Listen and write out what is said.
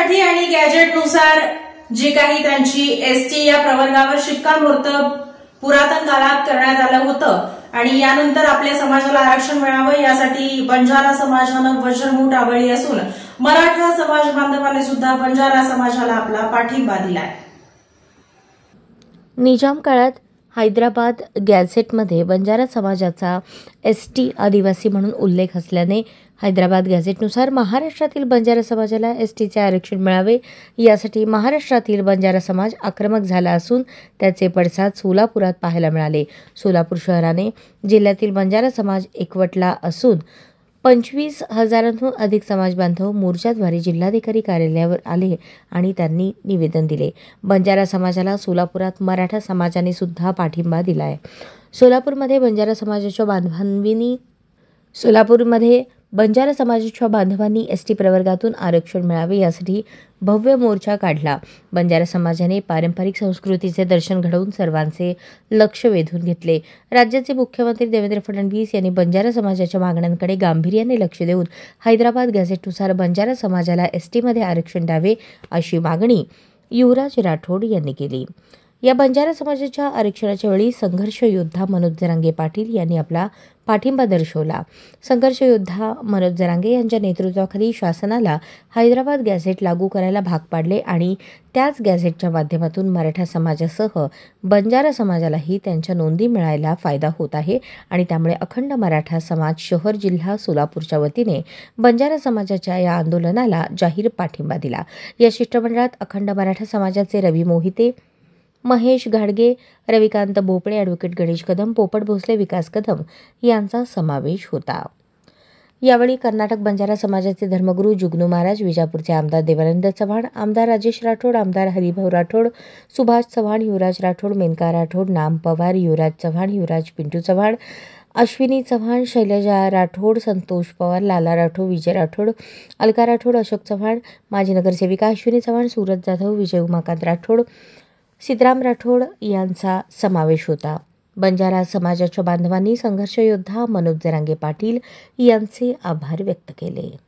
मराठी आणि गॅजेटनुसार जी काही त्यांची एसटी या प्रवर्गावर शिक्कामोर्तब पुरातन काळात करण्यात आलं होतं आणि यानंतर आपल्या समाजाला आरक्षण मिळावं यासाठी बंजारा समाजानं वज्रमूठ आवळली असून मराठा समाज बांधवांनी सुद्धा बंजारा समाजाला आपला पाठिंबा दिलाय। निजाम काळात हैदराबाद गॅझेटमध्ये बंजारा समाजाचा एसटी आदिवासी म्हणून उल्लेख असल्याने हैदराबाद गॅझेटनुसार महाराष्ट्रातील बंजारा समाजाला एसटीचे आरक्षण मिळावे यासाठी महाराष्ट्रातील बंजारा समाज आक्रमक झाला असून त्याचे पडसाद सोलापुरात पाहायला मिळाले। सोलापूर शहराने जिल्ह्यातील बंजारा समाज एकवटला असून 25,000हून अधिक समाज बांधव मोर्चाद्वारे जिल्हाधिकारी कार्यालयावर आले आणि त्यांनी निवेदन दिले। बंजारा समाजाला सोलापुरात मराठा समाजाने सुद्धा पाठिंबा दिलाय। सोलापूरमध्ये बंजारा समाजाच्या बांधवांनी एसटी प्रवर्गातून आरक्षण मिळावे यासाठी भव्य मोर्चा काढला। बंजारा समाजाने पारंपरिक संस्कृतीचे दर्शन घडवून सर्वांचे लक्ष वेधून घेतले। राज्याचे मुख्यमंत्री देवेंद्र फडणवीस यांनी बंजारा समाजाच्या मागण्यांकडे गांभीर्याने लक्ष देऊन हैदराबाद गॅझेटनुसार बंजारा समाजाला एसटीमध्ये आरक्षण द्यावे अशी मागणी युवराज राठोड यांनी केली। या बंजारा समाजाच्या आरक्षणाच्या वेळी संघर्ष योद्धा मनोज जरांगे पाटील यांनी आपला पाठिंबा दर्शवला। संघर्ष योद्धा मनोज जरांगे यांच्या नेतृत्वाखाली शासनाला हैदराबाद गॅझेट लागू करायला भाग पाडले आणि त्याच गॅझेटच्या माध्यमातून मराठा समाजासह बंजारा समाजालाही त्यांच्या नोंदी मिळायला फायदा होत आहे आणि त्यामुळे अखंड मराठा समाज शहर जिल्हा सोलापूरच्या वतीने बंजारा समाजाच्या या आंदोलनाला जाहीर पाठिंबा दिला। या शिष्टमंडळात अखंड मराठा समाजाचे रवी मोहिते, महेश घाडगे, रविकांत भोपळे, ॲडव्होकेट गणेश कदम, पोपट भोसले, विकास कदम यांचा समावेश होता। यावेळी कर्नाटक बंजारा समाजाचे धर्मगुरू जुगनू महाराज, विजापूरचे आमदार देवानंद चव्हाण, आमदार राजेश राठोड, आमदार हरिभाऊ राठोड, सुभाष चव्हाण, युवराज राठोड, मेनका राठोड, नाम पवार, युवराज चव्हाण, युवराज पिंटू चव्हाण, अश्विनी चव्हाण, शैलजा राठोड, संतोष पवार, लाला राठोड, विजय राठोड, अलका राठोड, अशोक चव्हाण, माजी नगरसेविका अश्विनी चव्हाण, सूरज जाधव, विजय उमाकांत राठोड, सीताराम राठोड यांचा समावेश होता। बंजारा समाजाच्या बांधवांनी संघर्ष योद्धा मनोज जरांगे पाटील यांचे आभार व्यक्त केले।